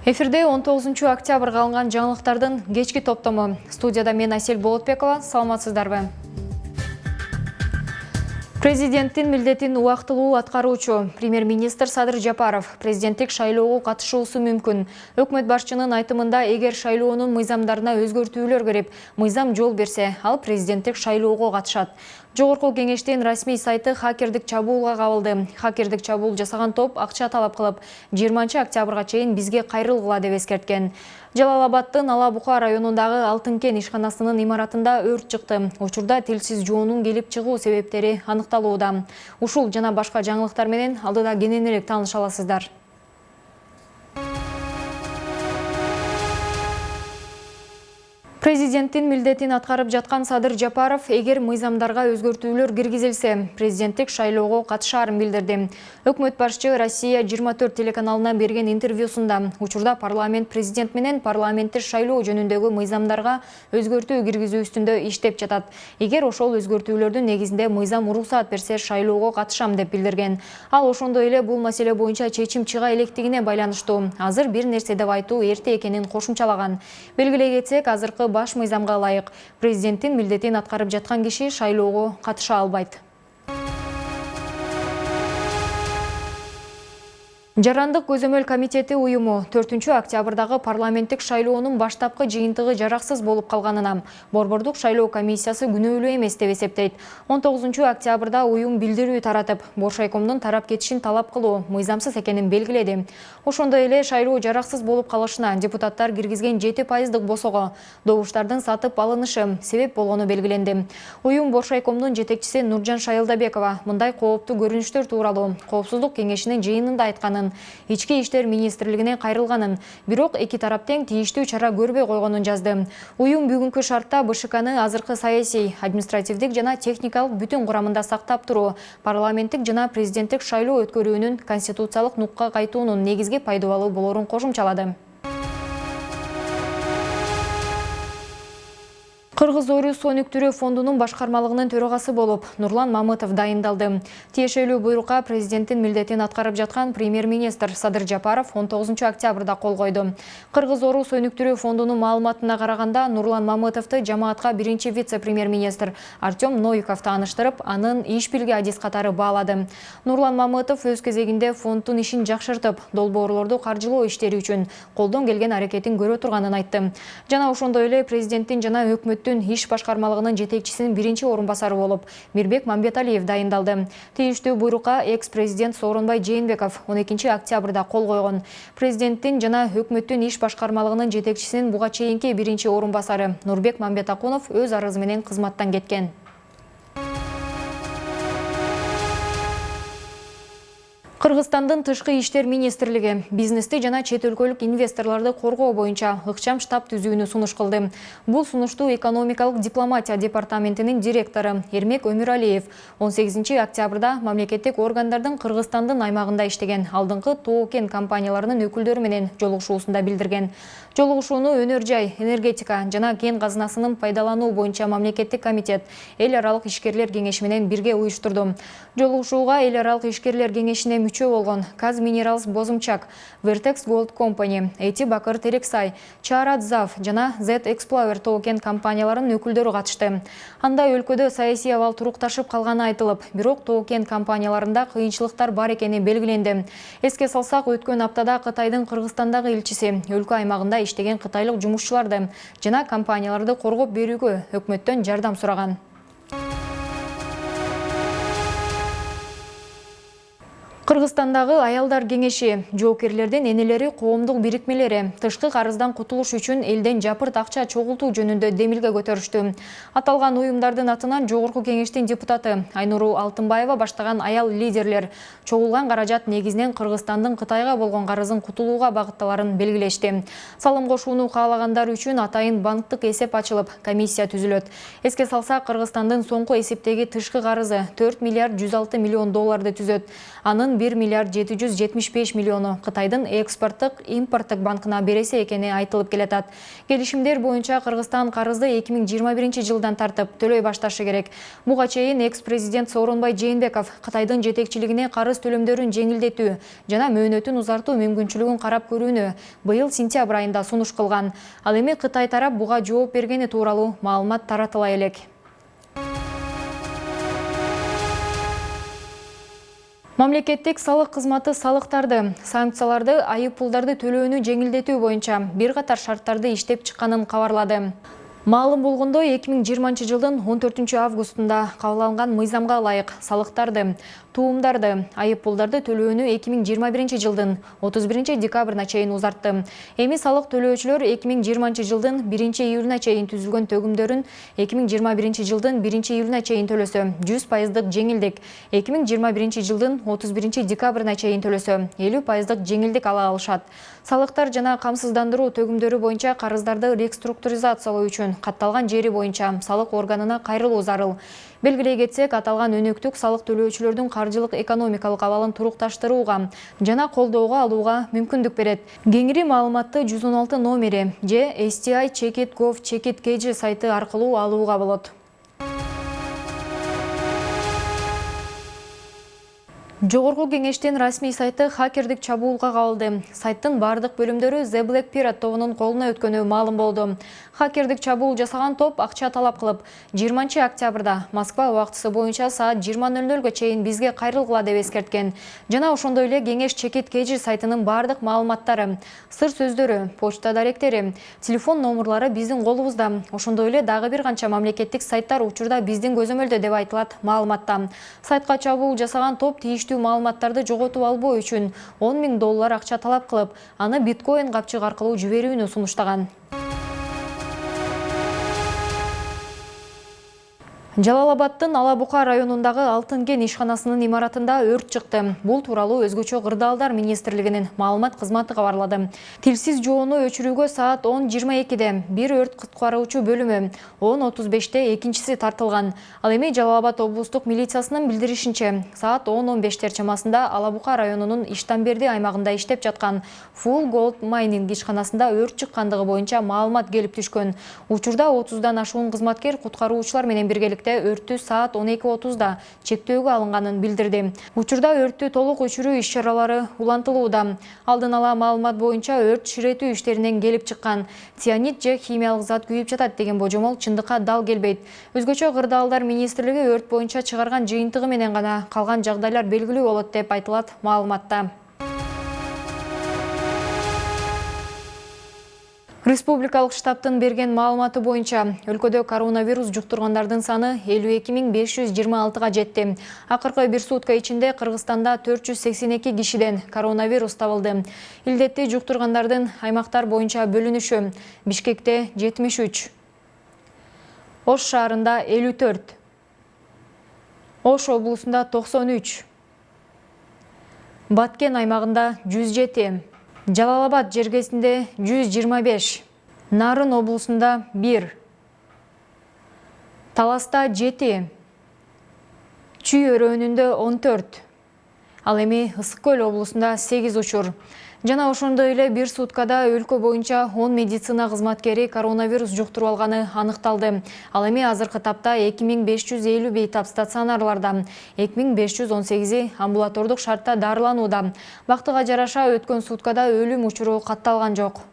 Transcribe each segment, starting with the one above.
Эфирде 19 октябрга алынган жаңылыктардын кечки топтому. Студияда мен Асель Болотбекова, саламатсыздарбы. Президенттин милдетин убактылуу аткаруучу премьер-министр Садыр Жапаров президенттик шайлоого катышуусу мүмкүн. Өкмөт башчынын айтымында, эгер шайлоонун мыйзамдарына өзгөртүүлөр кирип, мыйзам жол берсе, ал президенттик шайлоого катышат. Жогорку кеңештин расмий сайты хакердик чабуулга кабылды. Хакердик чабуул жасаган топ акча талап кылып, 20 октябрга чейин бизге кайрылгыла деп эскерткен. Жалал-Абадтын Ала-Бука районундагы Алтын кен ишканасынын имаратында өрт чыкты. Учурда тилсиз жоонун келип чыгуу себептери аныкталууда. Ушул жана башка жаңылыктар менен алдыда кененирээк тааныша аласыздар. Президенттин милдетин аткарып жаткан Садыр Жапаров, эгер мыйзамдарга өзгөртүүлөр киргизилсе, президенттик шайлоого катышаарын билдирди. Өкмөт башчы Россия 24 телеканалына берген интервьюсунда учурда парламент президент менен парламентти шайлоо жөнүндөгү мыйзамдарга өзгөртүү киргизүү үстүндө иштеп жатат. Эгер ошол өзгөртүүлөрдүн негизинде мыйзам уруксаат берсе, шайлоого катышам деп билдирген. Ал ошондой эле бул маселе боюнча чечим чыга электигине байланыштуу. Азыр бир нерсе деп айтуу эрте экенин кошумчалаган. Белгилей кетсек, азыркы баш мыйзамга ылайык президенттин милдетин аткарып жаткан киши шайлоого катыша албайт. Жарандык көзөмөл комитети уюму 4 октябрдагы парламенттик шайлоонун баштапкы жыйынтыгы жараксыз болуп калганына Борбордук шайлоо комиссиясы күнөөлүү эмес деп эсептейт. 19 октябрда уюм билдирүү таратып, Боршайкомдун тарап кетишин талап кылуу мыйзамсыз экенин белгиледи. Ошондой эле шайлоо жараксыз болуп калышына депутаттар киргизген 7% босого добуштардын сатып алынышы себеп болгону белгиленди. Уюм Боршайкомдун жетекчиси Нуржан Шайылдабекова мындай кооптуу көрүнүштөр тууралуу Коопсуздук кеңешинин жыйынында айтканын, Ички иштер министрлигине кайрылганын, бирок эки тарап тең тийиштүү чара көрбөй койгонун жазды. Уюм бүгүнкү шартта БШКны азыркы саясий, административдик жана техникалык бүтүн курамында сактап туруу, парламенттик жана президенттик шайлоо өткөрүүнүн конституциялык нукка кайтуунун негизги пайдалуу болорун кошумчалады. Кыргыз Орус өнүктүрүү фондунун башкармалыгынын төрагасы болуп Нурлан Мамытов дайындалды. Тиешелүү буйрукка президенттин милдетин аткарып жаткан премьер-министр Садыр Жапаров 19 октябрда кол койду. Кыргыз Орус өнүктүрүү фондунун маалыматына караганда, Нурлан Мамытовду жамаатка биринчи вице-премьер-министр Артем Новиков тааныштырып, анын иш билги адис катары баалады. Нурлан Мамытов өз кезегинде фонддун ишин жакшыртып, долбоорлорду каржылоо иштери үчүн колдон келген аракетин көрө турганын айтты. Жана ошондой эле президенттин жана өкмөттүн иш башкармалыгынын жетекчисинин биринчи орун басары болуп Мирбек Мамбеталиев дайындалды. Тийиштүү буйрукка экс-президент Сооронбай Жээнбеков 12 октябрда кол койгон. Президенттин жана өкмөттүн иш башкармалыгынын жетекчисинин буга чейинки биринчи орун басары Нурбек Мамбетакунов өз арызы менен кызматтан кеткен. Кыргызстандын тышкы иштер министрлиги бизнести жана чет өлкөлүк инвесторлорду коргоо боюнча ыкчам штаб түзүүнү сунуш кылды. Бул сунушту экономикалык дипломатия департаментинин директору Эрмек Өмүралиев 18 октябрда мамлекеттик органдардын Кыргызстандын аймагында иштеген алдыңкы тоо кен компанияларынын өкүлдөрү менен жолугушуусунда билдирген. Жолугушууну өнөр жай, энергетика жана кен казынасынын пайдалануу боюнча мамлекеттик комитет эл аралык ишкерлер кеңеши менен бирге уюштурду. Жолугушууга эл аралык ишкерлер кеңешине мүчө болгон Каз Минералс Бозумчак, Vertex Gold Company, Эти Бакыр Терексай, Чарат Зав жана Z Explorer тоо кен компанияларынын өкүлдөрү катышты. Анда өлкөдө саясий абал турукташып калганы айтылып, бирок тоо кен компанияларында кыйынчылыктар бар экени белгиленди. Эске салсак, өткөн аптада Кытайдын Кыргызстандагы элчиси өлкө аймагында иштеген кытайлык жумушчуларды жана компанияларды коргоп берүүгө өкмөттөн жардам сураган. Кыргызстандагы аялдар кеңеши, жоокерлердин энелери, коомдук бирикмелери тышкы карыздан кутулуш үчүн элден жапырт акча чогултуу жөнүндө демилге көтөрүштү. Аталган уюмдардын атынан жогорку кеңештин депутаты Айнуру Алтынбаева баштаган аял лидерлер чогулган каражат негизинен Кыргызстандын Кытайга болгон карызын кутулууга багытталарын белгилешти. Салым кошууну каалагандар үчүн атайын банктык эсеп ачылып, комиссия түзүлөт. Эске салсак, Кыргызстандын соңку эсептеги тышкы карызы 4 миллиард 106 миллион долларды түзөт. Анын 1 миллиард 775 миллиону Кытайдын экспорттук импорттук банкына бересе экени айтылып келатат. Келишимдер боюнча Кыргызстан карызды 2021 жылдан тартып төлөй башташы керек. Буга чейин экс-президент Сооронбай Жээнбеков Кытайдын жетекчилигине карыз төлөмдөрүн жеңилдетүү жана мөөнөтүн узартуу мүмкүнчүлүгүн карап көрүүнү быйыл сентябрь айында сунуш кылган. Ал эми Кытай тарап буга жооп бергени тууралуу маалымат таратыла элек. Мамлекеттик салык кызматы салыктарды, санкцияларды, айып пулдарды төлөөнү жеңилдетүү боюнча бир катар шарттарды иштеп чыкканын кабарлады. Маалым болгондой, 2020 жылдын 14 августунда кабыл алынган мыйзамга ылайык салыктарды, туумдарды, айып пулдарды төлөөнү 2021 жылдын 31 декабрына чейин узартты. Эми салык төлөөчүлөр 2020 жылдын 1 июлуна чейин түзүлгөн төгүмдөрүн 2021 жылдын 1 июлуна чейин төлөсө 100% жеңилдик, 2021 жылдын 31 декабрына чейин төлөсө 50% жеңилдик ала алышат. Салыктар жана камсыздандыруу төгүмдөрү боюнча карыздарды реструктуризациялоо үчүн катталган жери боюнча салык органына кайрылуу зарыл. Белгилей кетсек, аталган өнөктүк салык төлөөчүлөрдүн каржылык экономикалык абалын турукташтырууга жана колдоого алууга мүмкүндүк берет. Кеңири маалыматты 116 номери же STI Check.gov.kg сайты аркылуу алууга болот. Жогорку кеңештин расмий сайты хакердик чабуулга кабылды. Сайттын бардык бөлүмдөрү The Black Pirate тобунун колуна өткөнү маалым болду. Хакердик чабуул жасаган топ акча талап кылып, 20 октябрда Москва убактысы боюнча саат 20:00га чейин бизге кайрылгыла деп эскерткен. Жана ошондой эле кеңеш Check.gov сайтынын бардык маалыматтары, сыр сөздөрү, почта даректери, телефон номерлары биздин колубузда. Ошондой эле дагы бир канча мамлекеттик сайттар учурда биздин көзөмөлдө деп айтылат маалыматта. Сайтка чабуул жасаган топ тийиштүү маалыматтарды жоготуп албоо үчүн $10 000 акча талап кылып, аны биткоин капчык аркылуу жиберүүнү сунуштаган. Жалал-Абадтын Алабука районундагы Алтын кен ишканасынын имаратында өрт чыкты. Бул тууралуу Өзгөчө кырдаалдар министрлигинин маалымат кызматы кабарлады. Тилсиз жоону өчүрүүгө саат 10:22де бир өрт куткаруучу бөлүмү, 10:35те экинчиси тартылган. Ал эми Жалал-Абад облустук милициясынын билдиришинче, саат 10:15 чамасында Алабука районунун Иштанберди аймагында иштеп жаткан Full Gold Mining ишканасында өрт чыккандыгы боюнча маалымат келип түшкөн. Учурда 30дан ашуун кызматкер куткаруучулар менен биргеликте өрттү саат 12:30да чектөөгө алынганын билдирди. Учурда өрттү толук өчүрүү иш-чаралары улантылууда. Алдын ала маалымат боюнча өрт ширетүү иштеринен келип чыккан. Цианид же химиялык зат күйүп жатат деген божомол чындыкка дал келбейт. Өзгөчө кырдаалдар министрлиги өрт боюнча чыгарган жыйынтыгы менен гана калган жагдайлар белгилүү болот деп айтылат маалыматта. Республикалык штабтын берген маалыматы боюнча, өлкөдө коронавирус жуктургандардын саны 52 526га жетти. Акыркы бир сутка ичинде Кыргызстанда 482 кишиден коронавирус табылды. Илдетти жуктургандардын аймактар боюнча бөлүнүшү: Бишкекте 73, Ош шаарында 54, Ош облусунда 93, Баткен аймагында 107, Жалал-Абад жергесинде 125, Нарын облусунда 1, Таласта 7, Чүй өрөөнүндө 14, ал эми Ысык көл облусунда 8 учур. Жана ошондой эле бир суткада өлкө боюнча 10 медицина кызматкери коронавирус жуктуруп алганы аныкталды. Ал эми азыркы тапта 2550 бейтап стационарларда, 2518 амбулатордук шартта дарыланууда. Бактыга жараша өткөн суткада өлүм учуру катталган жок.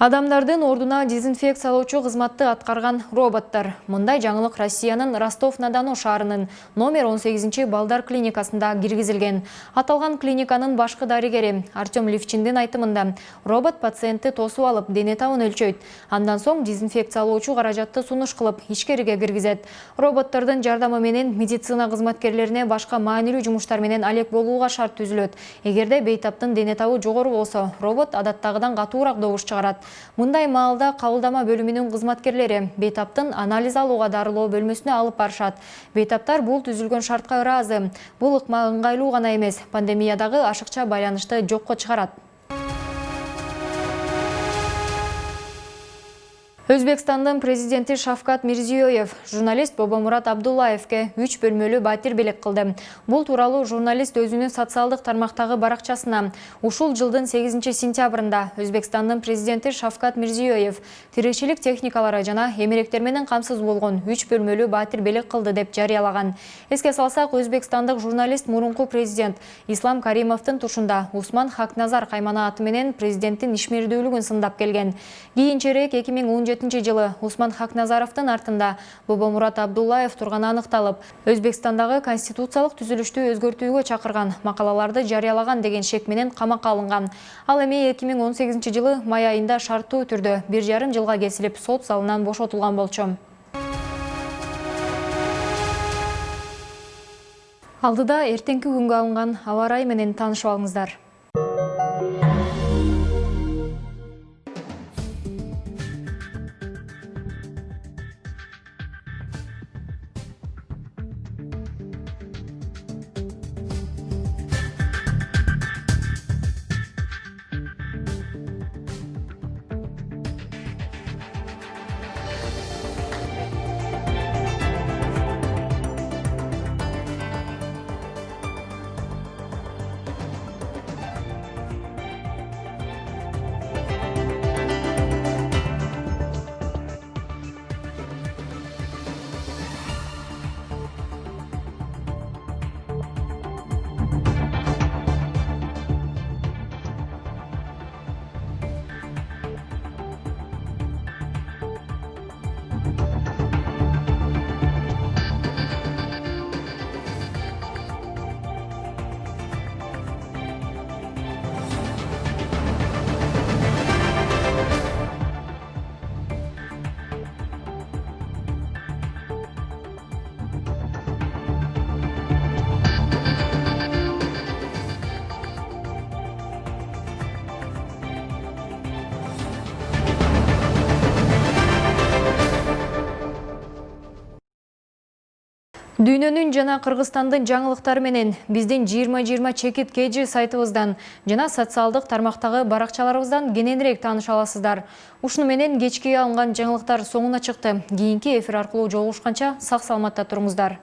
Адамдардын ордуна дезинфекциялоочу кызматты аткарган роботтор. Мындай жаңылык Россиянын Ростов-на-Дону шаарынын номер 18 балдар клиникасында киргизилген. Аталган клиниканын башкы дарыгери Артем Левчиндин айтымында, робот пациентти тосуп алып, дене табын өлчөйт. Андан соң дезинфекциялоочу каражатты сунуш кылып, ишкерге киргизет. Роботтордун жардамы менен медицина кызматкерлерине башка маанилүү жумуштар менен алек болууга шарт түзүлөт. Эгерде бейтаптын дене табы жогору болсо, робот адаттагыдан катуураак добуш чыгарат. Мындай маалда кабылдама бөлүмүнүн кызматкерлери бейтаптын анализ алууга дарылоо бөлмөсүнө алып барышат. Бейтаптар бул түзүлгөн шартка ыраазы. Бул ыңгайлуу гана эмес, пандемиядагы ашыкча байланышты жокко чыгарат. Өзбекстандын президенти Шавкат Мирзиёев журналист Бобомурат Абдуллаевке 3 бөлмөлүү батир белек кылды. Бул тууралуу журналист өзүнүн социалдык тармактагы баракчасына ушул жылдын 8 сентябрында Өзбекстандын президенти Шавкат Мирзиёев тиричилик техникалары жана эмеректер менен камсыз болгон 3 бөлмөлүү батир белек кылды деп жарыялаган. Эске салсак, өзбекстандык журналист мурунку президент Ислам Каримовдун тушунда Усман Хакназар кайманааты менен президенттин ишмердүүлүгүн сындап келген. Кийинчерээк 2017 жылы Усман Хакназаровдун артында Бобомурат Абдуллаев турганы аныкталып, Өзбекстандагы конституциялык түзүлүштү өзгөртүүгө чакырган макалаларды жарыялаган деген шек менен камакка алынган. Ал эми 2018 жылы май айында шарттуу түрдө 1,5 жылга кесилип сот залынан бошотулган болчу. Алдыда эртеңки күнгө алынган аба ырайы менен таанышып алыңыздар. Дүйнөнүн жана Кыргызстандын жаңылыктары менен биздин 2020 чекит KG сайтыбыздан жана социалдык тармактагы баракчаларыбыздан кененирээк тааныша аласыздар. Ушуну менен кечки алынган жаңылыктар соңуна чыкты. Кийинки эфир аркылуу жолугушканча сак саламатта туруңуздар.